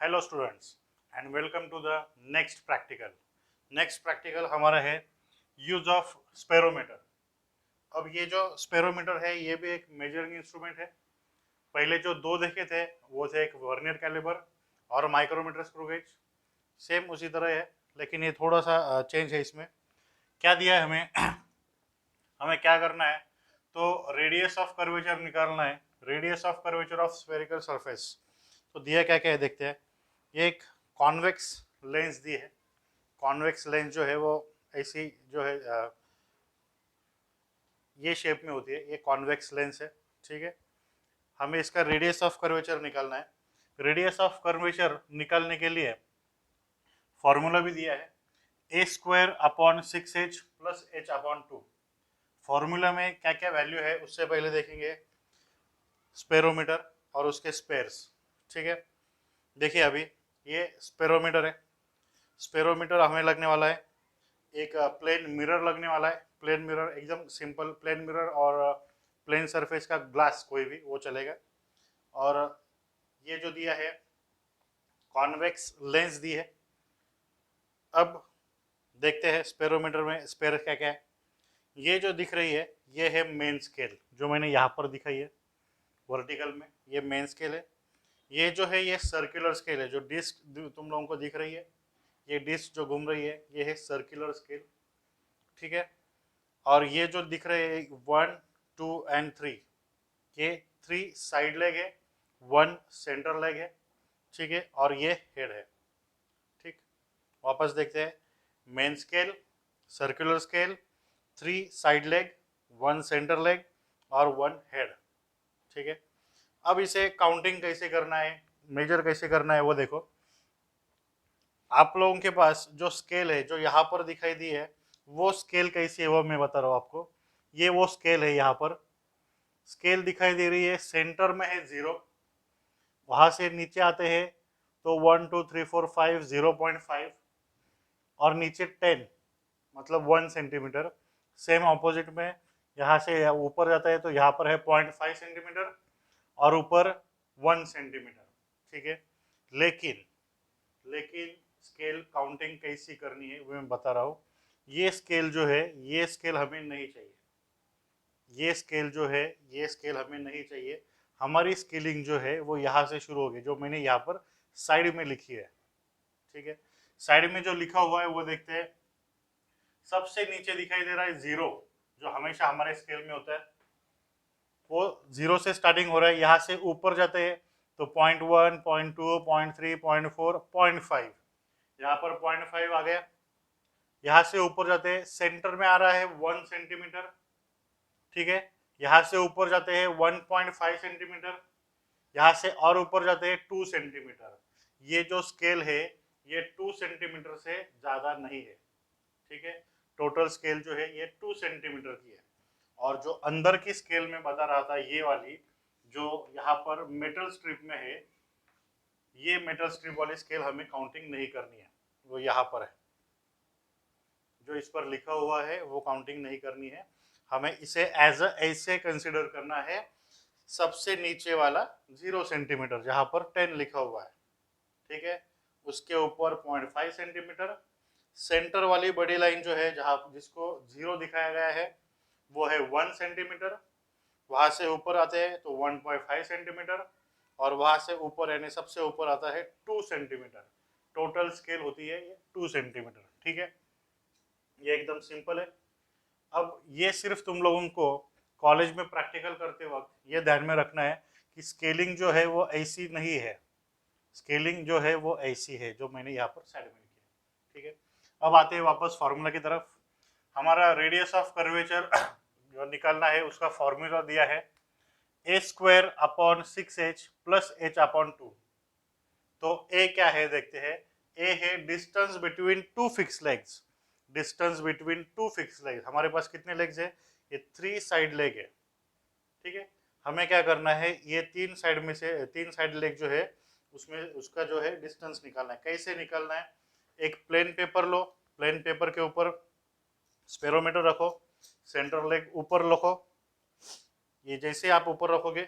Hello students and welcome to the next practical. Next practical हमारा है use of spherometer. अब ये जो स्पेरोमीटर है ये भी एक मेजरिंग इंस्ट्रूमेंट है। पहले जो दो देखे थे वो थे एक वर्नियर कैलिपर और माइक्रोमीटर स्क्रू गेज। सेम उसी तरह है लेकिन ये थोड़ा सा चेंज है। इसमें क्या दिया है हमें हमें क्या करना है, तो रेडियस ऑफ कर्वेचर निकालना है। Radius of curvature of spherical surface. तो दिया क्या क्या है देखते हैं। ये एक कॉन्वेक्स लेंस दी है। कॉन्वेक्स लेंस जो है वो ऐसी जो है ये शेप में होती है। ये कॉन्वेक्स लेंस है, ठीक है। हमें इसका रेडियस ऑफ कर्वेचर निकालना है। रेडियस ऑफ कर्वेचर निकालने के लिए फॉर्मूला भी दिया है, a square upon 6h plus h upon 2। Formula में क्या क्या वैल्यू है उससे पहले देखेंगे स्पेरोमीटर और उसके स्पेयर्स, ठीक है। देखिए अभी ये स्पेरोमीटर है। स्पेरोमीटर हमें लगने वाला है, एक प्लेन मिरर लगने वाला है। प्लेन मिरर एकदम सिंपल प्लेन मिरर और प्लेन सरफेस का ग्लास कोई भी वो चलेगा। और ये जो दिया है कॉन्वेक्स लेंस दी है। अब देखते हैं स्पेरोमीटर में स्पेयर क्या क्या है। ये जो दिख रही है ये है मेन स्केल जो मैंने यहाँ पर दिखाई है वर्टिकल में, ये मेन स्केल है। ये जो है ये सर्कुलर स्केल है, जो डिस्क तुम लोगों को दिख रही है, ये डिस्क जो घूम रही है ये है सर्कुलर स्केल, ठीक है। और ये जो दिख रहे हैं 1, 2 एंड 3, ये 3 साइड लेग है, 1 सेंटर लेग है, ठीक है। और ये हेड है, ठीक। वापस देखते हैं, main scale, circular scale, 3 side leg, 1 centre leg और 1 हेड, ठीक है। अब इसे काउंटिंग कैसे करना है, मेजर कैसे करना है वो देखो। आप लोगों के पास जो स्केल है जो यहाँ पर दिखाई दी है वो स्केल कैसी है वो मैं बता रहा हूँ आपको। ये वो स्केल है, यहाँ पर स्केल दिखाई दे रही है, सेंटर में है 0, वहां से नीचे आते हैं तो 1 2 3 4 5 0.5 और नीचे 10 मतलब 1 सेंटीमीटर। सेम ऑपोजिट में यहाँ से ऊपर जाता है तो यहाँ पर है 0.5 सेंटीमीटर और ऊपर 1 सेंटीमीटर, ठीक है। लेकिन लेकिन स्केल काउंटिंग कैसी करनी है वो मैं बता रहा हूँ। ये स्केल जो है ये स्केल हमें नहीं चाहिए। ये स्केल जो है ये स्केल हमें नहीं चाहिए। हमारी स्केलिंग जो है वो यहाँ से शुरू होगी, जो मैंने यहाँ पर साइड में लिखी है, ठीक है। साइड में जो लिखा हुआ है वो देखते हैं। सबसे नीचे दिखाई दे रहा है 0, जो हमेशा हमारे स्केल में होता है। वो 0 से स्टार्टिंग हो रहा है, यहाँ से ऊपर जाते हैं तो 0.1 0.2 0.3 0.4 0.5, यहाँ पर 0.5 आ गया। यहाँ से ऊपर जाते हैं, सेंटर में आ रहा है 1 सेंटीमीटर, ठीक है। यहाँ से ऊपर जाते हैं 1.5 सेंटीमीटर, यहाँ से और ऊपर जाते हैं 2 सेंटीमीटर। ये जो स्केल है ये 2 सेंटीमीटर से ज़्यादा नहीं है, ठीक है। टोटल स्केल जो है ये 2 सेंटीमीटर की है। और जो अंदर की स्केल में बता रहा था ये वाली जो यहाँ पर मेटल स्ट्रिप में है, ये मेटल स्ट्रिप वाली स्केल हमें काउंटिंग नहीं करनी है, वो यहाँ पर है। जो इस पर लिखा हुआ है वो काउंटिंग नहीं करनी है, हमें इसे एज ऐसे कंसिडर करना है। सबसे नीचे वाला 0 सेंटीमीटर जहाँ पर 10 लिखा हुआ है, ठीक है, उसके ऊपर 0.5 सेंटीमीटर। सेंटर वाली बड़ी लाइन जो है जहाँ जिसको 0 दिखाया गया है वो है 1 सेंटीमीटर। वहाँ से ऊपर आते हैं तो 1.5 सेंटीमीटर और वहाँ से ऊपर यानी सबसे ऊपर आता है 2 सेंटीमीटर। टोटल स्केल होती है ये 2 सेंटीमीटर, ठीक है। ये एकदम सिंपल है। अब ये सिर्फ तुम लोगों को कॉलेज में प्रैक्टिकल करते वक्त ये ध्यान में रखना है कि स्केलिंग जो है वो ऐसी नहीं है। स्केलिंग जो है वो ऐसी है जो मैंने यहाँ पर साइड में लिखी है, ठीक है। अब आते हैं वापस फार्मूला की तरफ। हमारा रेडियस ऑफ कर्वेचर जो निकालना है उसका फॉर्मूला दिया है, a square upon 6h plus h upon 2। तो ए क्या है देखते हैं। ए है distance between two fix legs. Distance between two fix legs, हमारे पास कितने लेग्स है, ये 3 साइड लेग है, ठीक है। हमें क्या करना है, ये 3 साइड में से 3 साइड लेग जो है उसमें उसका जो है डिस्टेंस निकालना है। कैसे निकालना है, एक प्लेन पेपर लो, प्लेन पेपर के ऊपर स्पेरोमीटर रखो, सेंटर लेग ऊपर रखो। ये जैसे आप ऊपर रखोगे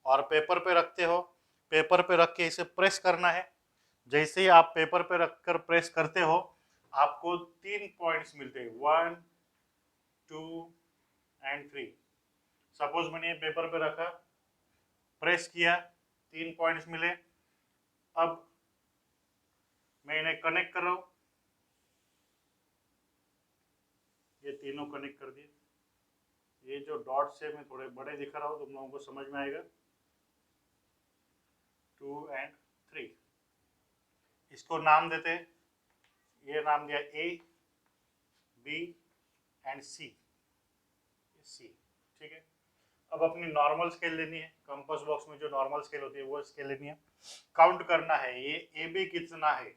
और पेपर पे रखते हो, पेपर पे रख के इसे प्रेस करना है। जैसे ही आप पेपर पे रखकर प्रेस करते हो आपको 3 पॉइंट्स मिलते हैं, 1 2 एंड 3। सपोज मैंने ये पेपर पे रखा, प्रेस किया, 3 पॉइंट्स मिले। अब मैं इन्हें कनेक्ट कर रहा हूं, ये तीनों कनेक्ट कर दिए। ये जो डॉट्स है मैं थोड़े बड़े दिखा रहा हूं, तुम लोगों को समझ में आएगा। 2 एंड 3, इसको नाम देते हैं, ये नाम दिया ए बी एंड सी, सी, ठीक है। अब अपनी नॉर्मल स्केल लेनी है, कंपास बॉक्स में जो नॉर्मल स्केल होती है वो स्केल लेनी है। काउंट करना है ये ए बी कितना है,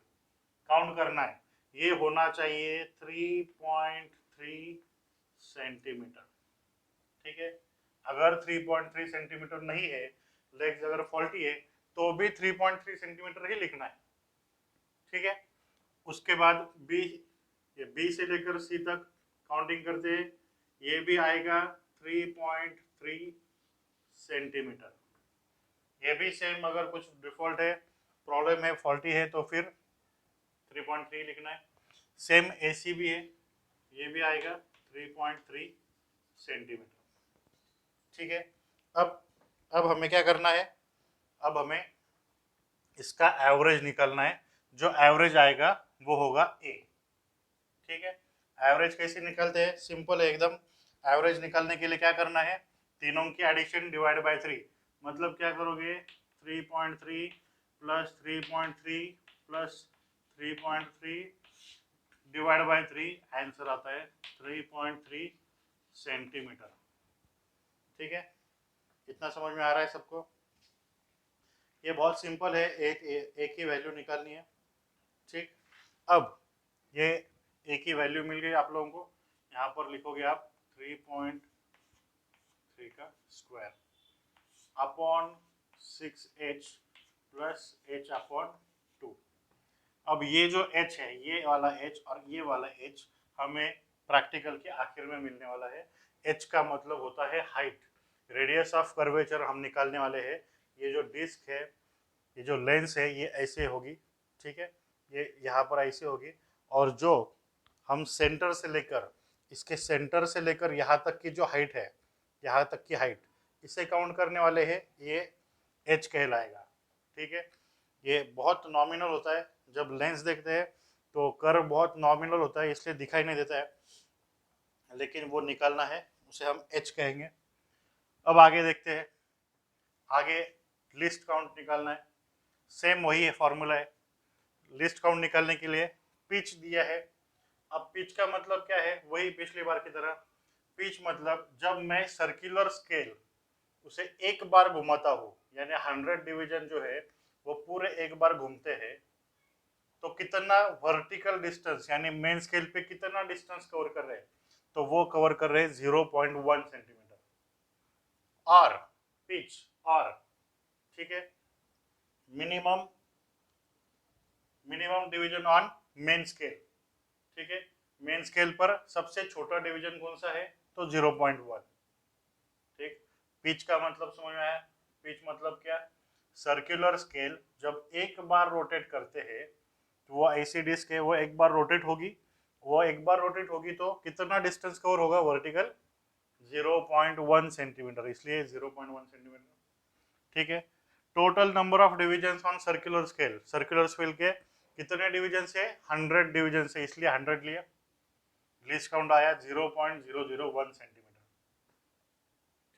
काउंट करना है। ये होना चाहिए 3.3 सेंटीमीटर, ठीक है। अगर 3.3 सेंटीमीटर नहीं है, लेग्स अगर फॉल्टी है, तो भी 3.3 सेंटीमीटर ही लिखना है, ठीक है। उसके बाद बी, ये बी से लेकर सी तक काउंटिंग करते हैं, ये भी आएगा 3.3 सेंटीमीटर। ये भी सेम, अगर कुछ डिफॉल्ट है, प्रॉब्लम है, फॉल्टी है, तो फिर 3.3 लिखना है। सेम एसी भी है, ये भी आएगा 3.3 सेंटीमीटर, ठीक है। अब हमें क्या करना है, अब हमें इसका एवरेज निकालना है। जो एवरेज आएगा वो होगा ए, ठीक है। एवरेज कैसे निकालते हैं, सिंपल है एकदम। एवरेज निकालने के लिए क्या करना है, तीनों की एडिशन डिवाइड बाय 3। मतलब क्या करोगे, 3.3 plus 3.3 plus 3.3 divide by 3, answer आता है 3.3 सेंटीमीटर, ठीक है। इतना समझ में आ रहा है सबको? ये बहुत सिंपल है, एक ही वैल्यू निकालनी है, ठीक। अब ये एक ही वैल्यू मिल गई आप लोगों को, यहाँ पर लिखोगे आप 3.3 का square upon 6h plus h upon 2। अब ये जो h है, ये वाला h और ये वाला h हमें प्रैक्टिकल के आखिर में मिलने वाला है। h का मतलब होता है हाइट। रेडियस ऑफ कर्वेचर हम निकालने वाले हैं। ये जो डिस्क है, ये जो लेंस है, ये ऐसे होगी, ठीक है। ये यहाँ पर ऐसे होगी, और जो हम सेंटर से लेकर, इसके सेंटर से लेकर यहाँ तक की जो हाइट है, यहाँ तक की हाइट, इसे काउंट करने वाले हैं, ये एच कहलाएगा, ठीक है। ये बहुत नॉमिनल होता है, जब लेंस देखते हैं तो कर्व बहुत नॉमिनल होता है, इसलिए दिखाई नहीं देता है, लेकिन वो निकालना है, उसे हम एच कहेंगे। अब आगे देखते हैं, आगे लिस्ट काउंट निकालना है। सेम वही है, फॉर्मूला है। लिस्ट काउंट निकालने के लिए पिच दिया है। अब पिच का मतलब क्या है, वही पिछली बार की तरह। पिच मतलब जब मैं सर्कुलर स्केल उसे एक बार घुमाता हूँ, यानी 100 डिवीजन जो है वो पूरे एक बार घूमते हैं, तो कितना वर्टिकल डिस्टेंस, यानी मेन स्केल पे कितना डिस्टेंस कवर कर रहे हैं, तो वो कवर कर रहे हैं 0.1 सेंटीमीटर। आर, पिच आर, ठीक है। Minimum division on main scale, ठीक है। मेन स्केल पर सबसे छोटा डिवीजन कौन सा है, तो 0.1, ठीक। पिच का मतलब समझ में आया? पिच मतलब क्या, सर्कुलर स्केल जब एक बार रोटेट करते हैं, तो वो ऐसी डिस्क है, वो एक बार रोटेट होगी, वो एक बार रोटेट होगी तो कितना डिस्टेंस कवर होगा वर्टिकल, 0.1 सेंटीमीटर, इसलिए 0.1 सेंटीमीटर, ठीक है। Total number of division on circular scale, circular scale के कितने डिवीजन है, 100 डिवीजन है, इसलिए 100 लिया। लिस्ट काउंट आया 0.001 सेंटीमीटर,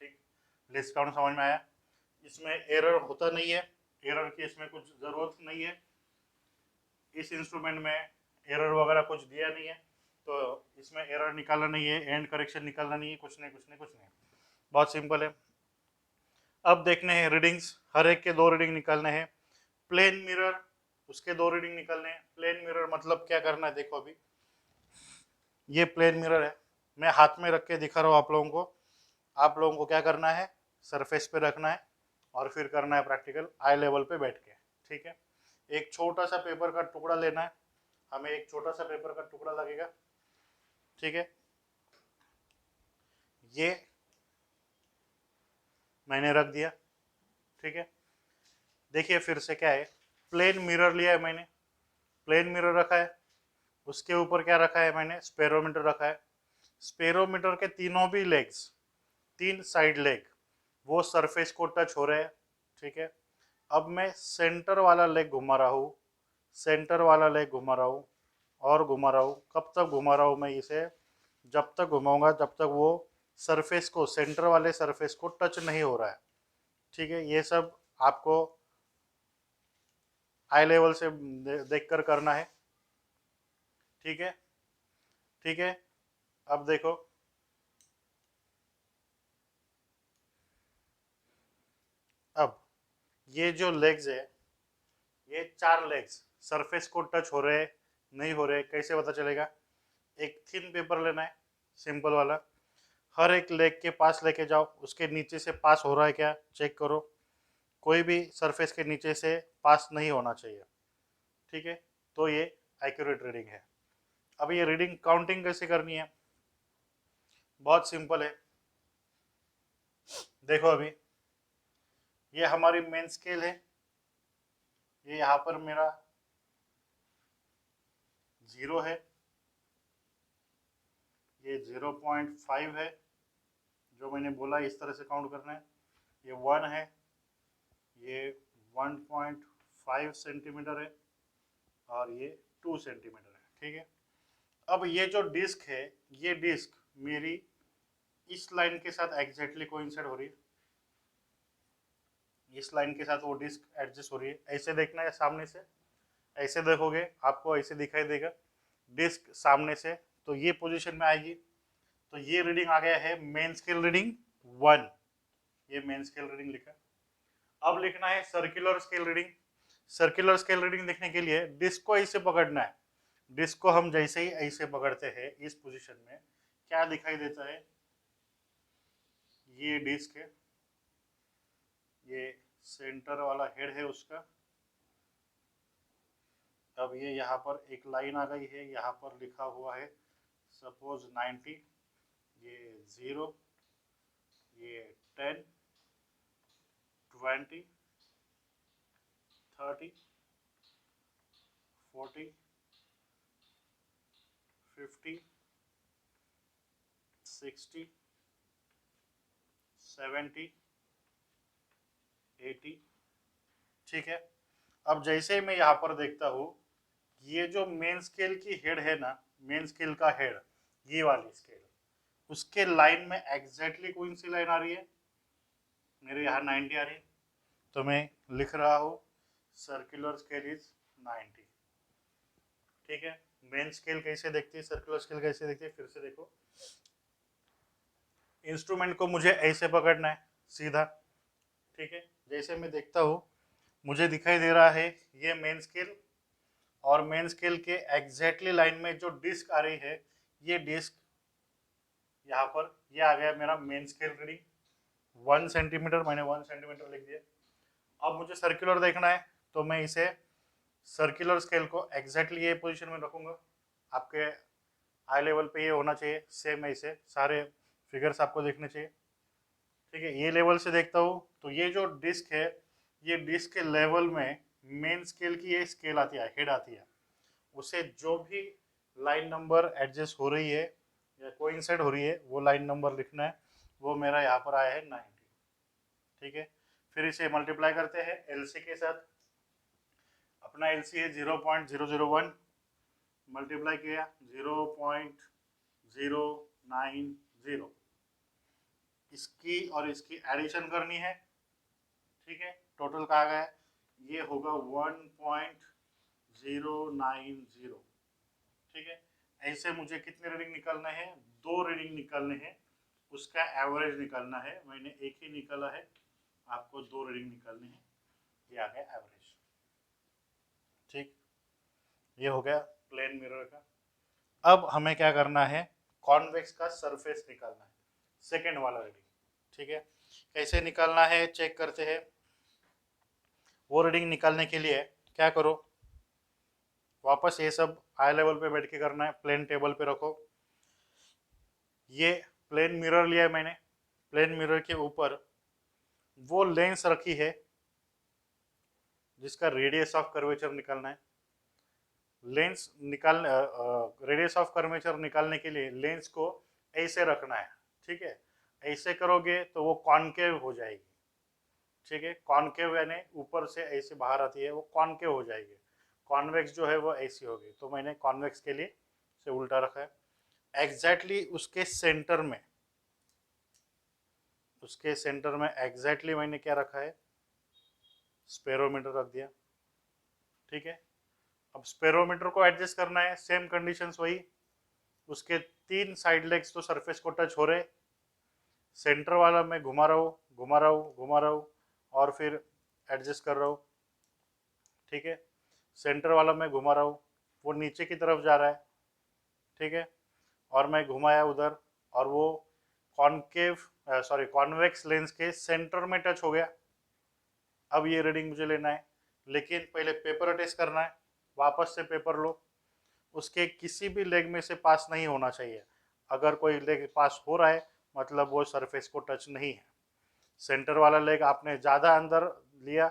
ठीक। लिस्ट काउंट समझ में आया? इसमें एरर होता नहीं है, एरर की इसमें कुछ जरूरत नहीं है। इस इंस्ट्रूमेंट में एरर वगैरह कुछ दिया नहीं है, तो इसमें एरर निकालना नहीं है, एंड करेक्शन निकालना नहीं है, कुछ नहीं कुछ नहीं कुछ नहीं, बहुत सिंपल है। अब देखने हैं रीडिंग्स, हर एक के 2 रीडिंग निकालने हैं। प्लेन मिरर, उसके 2 रीडिंग निकालने हैं। प्लेन मिरर मतलब क्या करना है, देखो अभी ये प्लेन मिरर है, मैं हाथ में रख के दिखा रहा हूँ आप लोगों को। आप लोगों को क्या करना है, सरफेस पे रखना है और फिर करना है प्रैक्टिकल आई लेवल पे बैठ के, ठीक है। एक छोटा सा पेपर का टुकड़ा लेना है, हमें एक छोटा सा पेपर का टुकड़ा लगेगा, ठीक है। ये मैंने रख दिया, ठीक है। देखिए फिर से क्या है, प्लेन मिरर लिया है मैंने, प्लेन मिरर रखा है, उसके ऊपर क्या रखा है मैंने, स्पेरोमीटर रखा है। स्पेरोमीटर के तीनों भी लेग्स, तीन साइड लेग, वो सरफेस को टच हो रहे हैं, ठीक है। अब मैं सेंटर वाला लेग घुमा रहा हूँ, सेंटर वाला लेग घुमा रहा हूँ और घुमा रहा हूँ। कब तक घुमा रहा हूँ मैं इसे, जब तक घुमाऊंगा जब तक वो सरफेस को, सेंटर वाले सरफेस को टच नहीं हो रहा है, ठीक है। ये सब आपको आई लेवल से देख कर करना है, ठीक है, ठीक है। अब देखो, अब ये जो लेग्स है, ये चार लेग्स सरफेस को टच हो रहे नहीं हो रहे, कैसे पता चलेगा। एक थिन पेपर लेना है, सिंपल वाला, हर एक लेग के पास लेके जाओ, उसके नीचे से पास हो रहा है क्या चेक करो। कोई भी सरफेस के नीचे से पास नहीं होना चाहिए, ठीक है। तो ये एक्यूरेट रीडिंग है। अब ये रीडिंग काउंटिंग कैसे करनी है, बहुत सिंपल है। देखो अभी ये हमारी मेन स्केल है, ये यहाँ पर मेरा 0 है, ये 0.5 है, जो मैंने बोला इस तरह से काउंट करना है। ये 1 है, ये 1.5 सेंटीमीटर है और ये 2 सेंटीमीटर है, ठीक है। अब ये जो डिस्क है, ये डिस्क मेरी इस लाइन के साथ एग्जैक्टली कोइंसाइड हो रही है, इस लाइन के साथ वो डिस्क एडजस्ट हो रही है। ऐसे देखना है सामने से, ऐसे देखोगे आपको ऐसे दिखाई देगा डिस्क सामने से, तो ये पोजीशन में आएगी। तो ये रीडिंग आ गया है मेन स्केल रीडिंग 1, ये मेन स्केल रीडिंग लिखा। अब लिखना है circular scale reading. Circular scale reading लिखने के लिए डिस्क को ऐसे पकड़ना है, डिस्क को हम जैसे ही ऐसे पकड़ते हैं इस पोजीशन में, क्या दिखाई देता है, ये डिस्क है, ये सेंटर वाला हेड है उसका। अब ये यहाँ पर एक लाइन आ गई है, यहाँ पर लिखा हुआ है सपोज 90, ये 0, ये 10, 20, 30, 40, 50, 60, 70, 80, ठीक है। अब जैसे मैं यहाँ पर देखता हूँ, ये जो मेन स्केल की हेड है ना, मेन स्केल का हेड, ये वाली स्केल, उसके लाइन में एग्जैक्टली कौन सी लाइन आ रही है, मेरे यहाँ 90 आ रही है, तो मैं लिख रहा हूँ सर्कुलर स्केल इज 90, ठीक है। मेन स्केल कैसे देखती है, सर्कुलर स्केल कैसे देखती है, फिर से देखो। इंस्ट्रूमेंट को मुझे ऐसे पकड़ना है सीधा, ठीक है। जैसे मैं देखता हूँ मुझे दिखाई दे रहा है ये मेन स्केल, और मेन स्केल के एग्जैक्टली लाइन में जो डिस्क आ रही है, ये डिस्क यहाँ पर, ये आ गया मेरा मेन स्केल रीडिंग 1 सेंटीमीटर, मैंने 1 सेंटीमीटर लिख दिया। अब मुझे सर्कुलर देखना है, तो मैं इसे सर्कुलर स्केल को एग्जैक्टली ये पोजीशन में रखूंगा, आपके हाई लेवल पे ये होना चाहिए, सेम ऐसे सारे फिगर्स आपको देखने चाहिए, ठीक है। ये लेवल से देखता हूँ तो ये जो डिस्क है, ये डिस्क के लेवल में मेन स्केल की ये स्केल आती है, हेड आती है, उसे जो भी लाइन नंबर एडजस्ट हो रही है या कोइंसाइड हो रही है, वो लाइन नंबर लिखना है। वो मेरा यहाँ पर आया है 90, ठीक है। फिर इसे मल्टीप्लाई करते हैं एलसी के साथ। अपना एलसी है 0.001, मल्टीप्लाई किया 0.090, इसकी और इसकी एडिशन करनी है, ठीक है। टोटल कहा गया है, ये होगा 1.090, ठीक है। ऐसे मुझे कितने रीडिंग निकालना है, 2 रीडिंग निकालने हैं, उसका एवरेज निकालना है। मैंने एक ही निकाला है, आपको 2 रीडिंग निकालने हैं, ये आ गया एवरेज, ठीक। ये हो गया प्लेन मिरर का। अब हमें क्या करना है, कॉन्वेक्स का सरफेस निकालना है, सेकेंड वाला रीडिंग, ठीक है। कैसे निकालना है चेक करते हैं। वो रीडिंग निकालने के लिए क्या करो, वापस ये सब हाई लेवल पे बैठ के करना है, प्लेन टेबल पे रखो। ये प्लेन मिरर लिया है मैंने, प्लेन मिरर के ऊपर वो लेंस रखी है जिसका रेडियस ऑफ कर्वेचर निकालना है। लेंस निकाल रेडियस ऑफ कर्वेचर निकालने के लिए लेंस को ऐसे रखना है, ठीक है। ऐसे करोगे तो वो कॉनकेव हो जाएगी, ठीक है। कॉनकेव यानी ऊपर से ऐसे बाहर आती है, वो कॉनकेव हो जाएगी। कॉन्वेक्स जो है वो ऐसी होगी, तो मैंने कॉन्वेक्स के लिए से उल्टा रखा है। एग्जैक्टली उसके सेंटर में, उसके सेंटर में एग्जैक्टली मैंने क्या रखा है, स्पेरोमीटर रख दिया, ठीक है। अब स्पेरोमीटर को एडजस्ट करना है, सेम कंडीशंस वही, उसके 3 साइड लेग्स तो सरफेस को टच हो रहे, सेंटर वाला मैं घुमा रहा हूँ घुमा रहा हूँ घुमा रहा हूँ और फिर एडजस्ट कर रहा हूँ, ठीक है। सेंटर वाला मैं घुमा रहा हूँ, वो नीचे की तरफ जा रहा है, ठीक है। और मैं घुमाया उधर और वो कॉनकेव सॉरी कॉन्वेक्स लेंस के सेंटर में टच हो गया। अब ये रीडिंग मुझे लेना है, लेकिन पहले पेपर अटैच करना है। वापस से पेपर लो, उसके किसी भी लेग में से पास नहीं होना चाहिए। अगर कोई लेग पास हो रहा है मतलब वो सरफेस को टच नहीं है। सेंटर वाला लेग आपने ज़्यादा अंदर लिया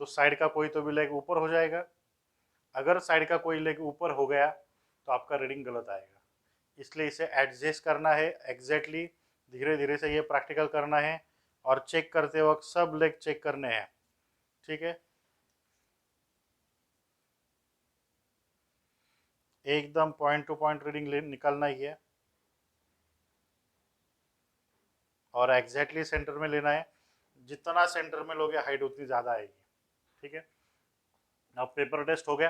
तो साइड का कोई तो भी लेग ऊपर हो जाएगा। अगर साइड का कोई लेग ऊपर हो गया तो आपका रीडिंग गलत आएगा। इसलिए इसे एडजस्ट करना है एग्जैक्टली, धीरे धीरे से ये प्रैक्टिकल करना है और चेक करते वक्त सब लेग चेक करने हैं, ठीक है। एकदम पॉइंट टू पॉइंट रीडिंग निकालना ही है और एग्जैक्टली सेंटर में लेना है। जितना सेंटर में लोगे हाइट उतनी ज़्यादा आएगी, ठीक है। अब पेपर टेस्ट हो गया,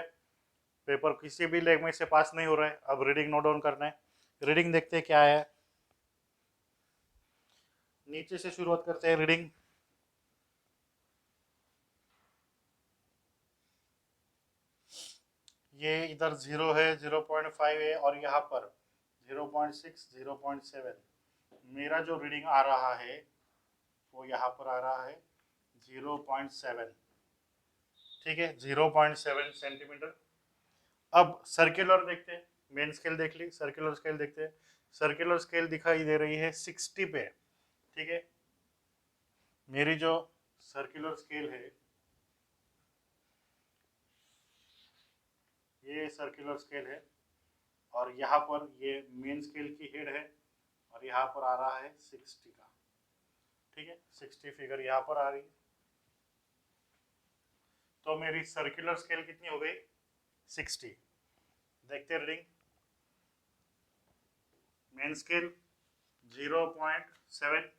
पेपर किसी भी लेग में से पास नहीं हो रहा है। अब रीडिंग नोट डाउन करना है। रीडिंग देखते हैं क्या है, नीचे से शुरुआत करते हैं रीडिंग। ये इधर 0 है, 0.5 है और यहाँ पर 0.6 0.7। मेरा जो रीडिंग आ रहा है वो यहाँ पर आ रहा है 0.7, ठीक है, 0.7 सेंटीमीटर। अब सर्कुलर देखते हैं, मेन स्केल देख ली, सर्कुलर स्केल देखते हैं। सर्कुलर स्केल दिखाई दे रही है 60 पे, ठीक है। मेरी जो सर्कुलर स्केल है, ये सर्कुलर स्केल है और यहाँ पर ये मेन स्केल की हेड है और यहाँ पर आ रहा है 60 का, ठीक है। 60 फिगर यहाँ पर आ रही है, तो मेरी सर्कुलर स्केल कितनी हो गई, 60। देखते reading, main scale 0.7,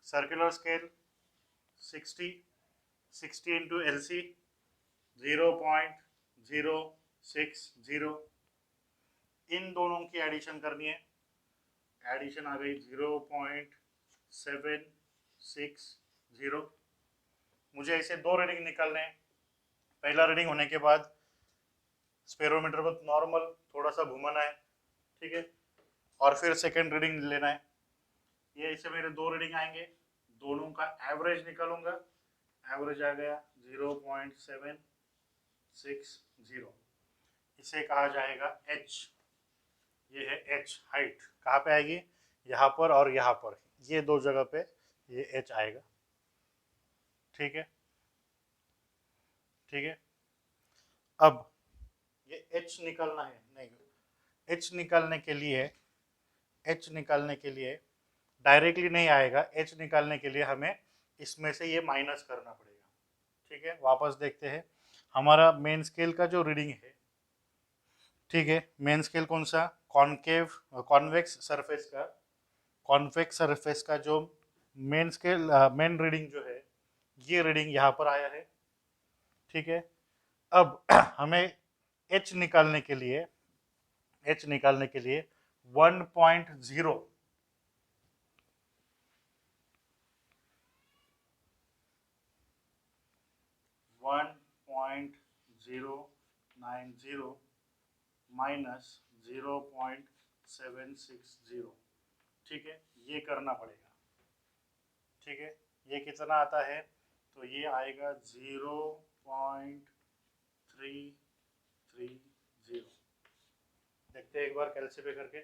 circular scale 60, 60 into LC 0.060। इन दोनों की एडिशन करनी है, एडिशन आ गई 0.760। मुझे ऐसे दो रीडिंग निकालने हैं। पहला रीडिंग होने के बाद स्पेरोमीटर को नॉर्मल थोड़ा सा घुमाना है, ठीक है। और फिर सेकेंड रीडिंग लेना है। ये ऐसे मेरे दो रीडिंग आएंगे, दोनों का एवरेज निकालूंगा। एवरेज आ गया 0.760। इसे कहा जाएगा H। ये है H हाइट, कहाँ पे आएगी, यहाँ पर और यहाँ पर, ये दो जगह पे ये H आएगा, ठीक है, ठीक है। अब ये H निकालना है, नहीं, H निकालने के लिए, H निकालने के लिए डायरेक्टली नहीं आएगा। H निकालने के लिए हमें इसमें से ये माइनस करना पड़ेगा, ठीक है। वापस देखते हैं हमारा मेन स्केल का जो रीडिंग है, ठीक है। मेन स्केल कौन सा, कॉनकेव कॉन्वेक्स सरफेस का, कॉन्वेक्स सरफेस का जो मेन स्केल मेन रीडिंग जो है, ये रीडिंग यहाँ पर आया है, ठीक है। अब हमें H निकालने के लिए, H निकालने के लिए 1.0 1.090 माइनस 0.760, ठीक है, ये करना पड़ेगा, ठीक है। ये कितना आता है, तो ये आएगा 0.330। देखते हैं एक बार कैलसी पे करके।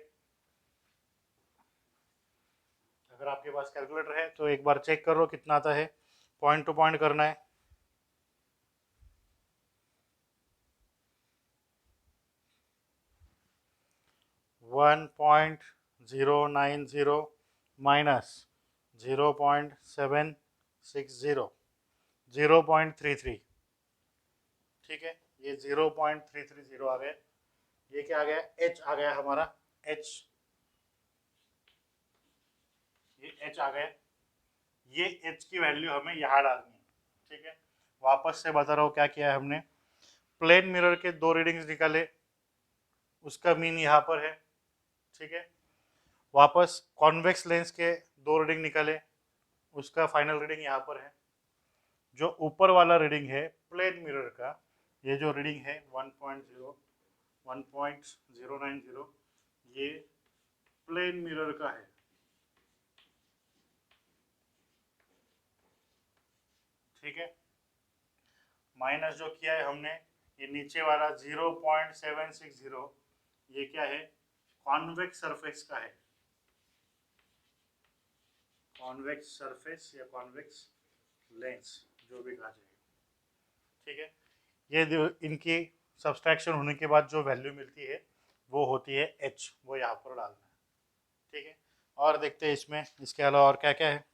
अगर आपके पास कैलकुलेटर है तो एक बार चेक करो कितना आता है, पॉइंट टू पॉइंट करना है। 1.090 माइनस 0.760, 0.33। ठीक है, ये 0.330 आ गया। ये क्या आ गया, h आ गया हमारा, h, ये h आ गया। ये h की वैल्यू हमें यहाँ डालनी है। ठीक है, वापस से बता रहा हूँ क्या किया है हमने। प्लेन मिरर के 2 रीडिंग्स निकाले, उसका मीन यहाँ पर है। ठीक है, वापस कॉन्वेक्स लेंस के 2 रीडिंग निकाले, उसका फाइनल रीडिंग यहाँ पर है। जो ऊपर वाला रीडिंग है प्लेन मिरर का, ये जो रीडिंग है 1.090, ये प्लेन मिरर का है। ठीक है, माइनस जो किया है हमने, ये नीचे वाला 0.760, ये क्या है, कॉन्वेक्स सरफेस का है, कॉन्वेक्स सरफेस या कॉन्वेक्स लेंस, जो भी कहा जाएगा। ठीक है, ये इनकी सब्सट्रैक्शन होने के बाद जो वैल्यू मिलती है वो होती है h, वो यहाँ पर डालना है। ठीक है, और देखते हैं इसमें इसके अलावा और क्या क्या है।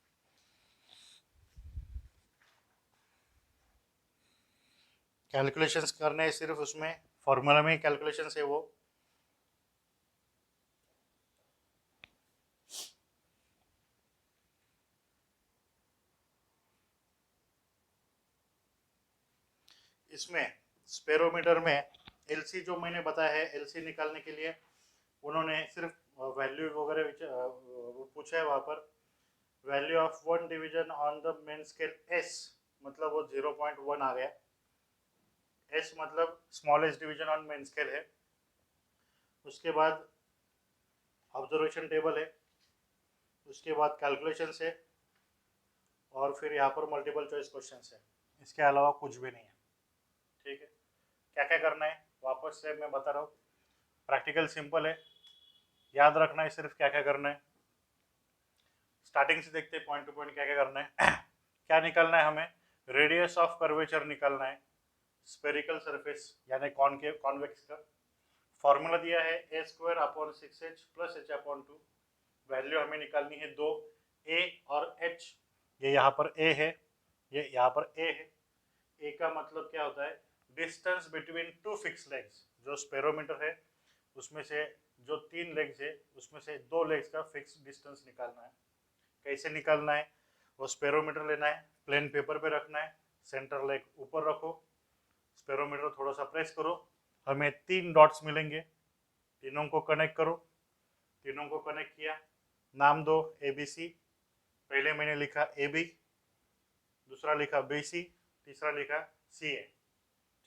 कैलकुलेशंस करने हैं सिर्फ, उसमें फॉर्मूला में ही कैलकुलेशंस है वो। इसमें स्पेरोमीटर में एलसी जो मैंने बताया है, एलसी निकालने के लिए उन्होंने सिर्फ वैल्यू वगैरह पूछा है वहाँ पर। Value of one division on the main scale S, मतलब वो 0.1 आ गया। एस मतलब smallest division on main scale है। उसके बाद ऑब्जर्वेशन टेबल है, उसके बाद कैलकुलेशन है, और फिर यहाँ पर मल्टीपल चॉइस क्वेश्चन है। इसके अलावा कुछ भी नहीं है। ठीक है, क्या क्या करना है वापस से मैं बता रहा हूँ। प्रैक्टिकल सिंपल है, याद रखना है सिर्फ क्या क्या करना है। स्टार्टिंग से देखते हैं पॉइंट टू पॉइंट क्या क्या करना है। क्या निकालना है हमें, रेडियस ऑफ कर्वेचर निकालना है स्पेरिकल सरफेस यानी कॉनकेव कॉन्वेक्स का। फॉर्मूला दिया है a² / 6h + h/2। वैल्यू हमें निकालनी है 2, a और h। ये यहाँ पर a है, ये यहाँ पर a है। a का मतलब क्या होता है, डिस्टेंस बिटवीन 2 फिक्स लेग्स। जो स्पेरोमीटर है उसमें से जो 3 लेग्स है उसमें से 2 लेग्स का फिक्स डिस्टेंस निकालना है। कैसे निकालना है, वो स्पेरोमीटर लेना है, प्लेन पेपर पे रखना है, सेंटर लेग ऊपर रखो, स्पेरोमीटर थोड़ा सा प्रेस करो, हमें 3 डॉट्स मिलेंगे, तीनों को कनेक्ट करो। तीनों को कनेक्ट किया, नाम दो ABC। पहले मैंने लिखा AB, दूसरा लिखा BC, तीसरा लिखा CA।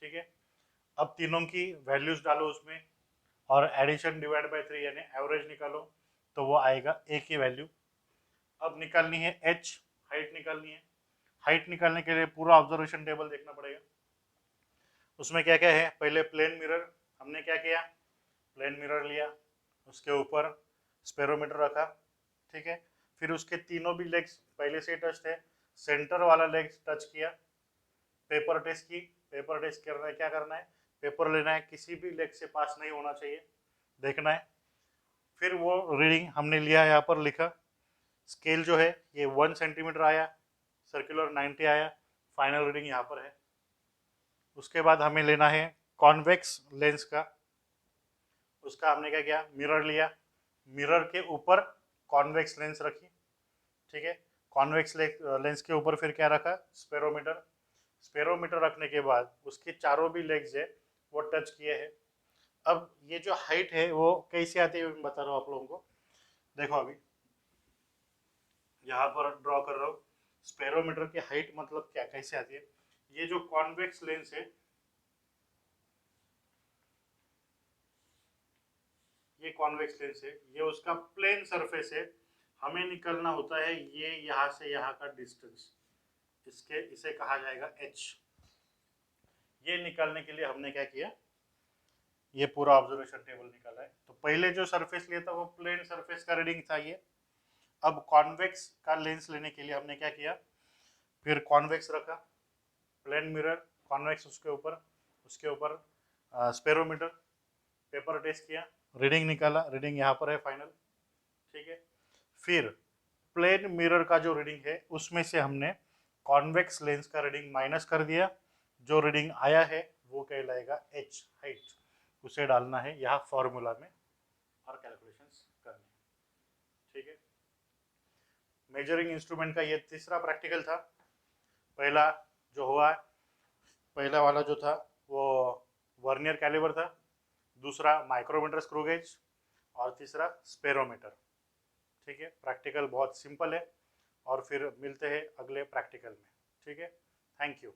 ठीक है, अब तीनों की वैल्यूज डालो उसमें, और एडिशन डिवाइड बाय 3 यानी एवरेज निकालो, तो वो आएगा A की वैल्यू। अब निकालनी है h, हाइट निकालनी है। हाइट निकालने के लिए पूरा ऑब्जर्वेशन टेबल देखना पड़ेगा। उसमें क्या क्या है, पहले प्लेन मिरर, हमने क्या किया, प्लेन मिरर लिया, उसके ऊपर स्पेरोमीटर रखा। ठीक है, फिर उसके तीनों भी लेग्स पहले से टच थे, सेंटर वाला लेग टच किया, पेपर टेस्ट की। पेपर टेस्ट करना है, क्या करना है, पेपर लेना है, किसी भी लेग से पास नहीं होना चाहिए, देखना है। फिर वो रीडिंग हमने लिया, यहाँ पर लिखा। स्केल जो है ये 1 सेंटीमीटर आया, सर्कुलर 90 आया, फाइनल रीडिंग यहाँ पर है। उसके बाद हमें लेना है कॉन्वेक्स लेंस का। उसका हमने क्या किया, मिरर लिया, मिरर के ऊपर कॉन्वेक्स लेंस रखी। ठीक है, कॉन्वेक्स लेंस के ऊपर फिर क्या रखा, स्पेरोमीटर। स्पेरोमीटर रखने के बाद उसके चारों भी लेग्स है वो टच किए हैं। अब ये जो हाइट है वो कैसे आती है मैं बता रहा हूँ आप लोगों को। देखो अभी यहाँ पर ड्रॉ कर रहा हूँ, स्पेरोमीटर की हाइट मतलब क्या, कैसे आती है। ये जो कॉन्वेक्स लेंस है, ये कॉन्वेक्स लेंस है, ये उसका प्लेन सरफेस है। हमें निकलना होता है ये यहाँ से यहाँ का डिस्टेंस, इसके इसे कहा जाएगा h। ये निकालने के लिए हमने क्या किया, ये पूरा ऑब्जर्वेशन टेबल निकाला है। तो पहले जो सरफेस लिया था वो प्लेन सरफेस का रीडिंग था ये। अब कॉन्वेक्स का लेंस लेने के लिए हमने क्या किया, फिर कॉन्वेक्स रखा, प्लेन मिरर, कॉन्वेक्स उसके ऊपर, उसके ऊपर स्पेरोमीटर, पेपर टेस्ट किया, रीडिंग निकाला, रीडिंग यहाँ पर है फाइनल, ठीक है। फिर प्लेन मिरर का जो रीडिंग है उसमें से हमने कॉन्वेक्स लेंस का रीडिंग माइनस कर दिया, जो रीडिंग आया है वो कहलाएगा एच हाइट, उसे डालना है यहाँ फॉर्मूला में और कैलकुलेशंस करनी है, ठीक है। मेजरिंग इंस्ट्रूमेंट का ये तीसरा प्रैक्टिकल था। पहला जो हुआ, पहला वाला जो था वो वर्नियर कैलिबर था, दूसरा माइक्रोमीटर स्क्रू गेज और तीसरा स्पेरोमीटर, ठीक है। प्रैक्टिकल बहुत सिंपल है और फिर मिलते हैं अगले प्रैक्टिकल में, ठीक है। Thank you.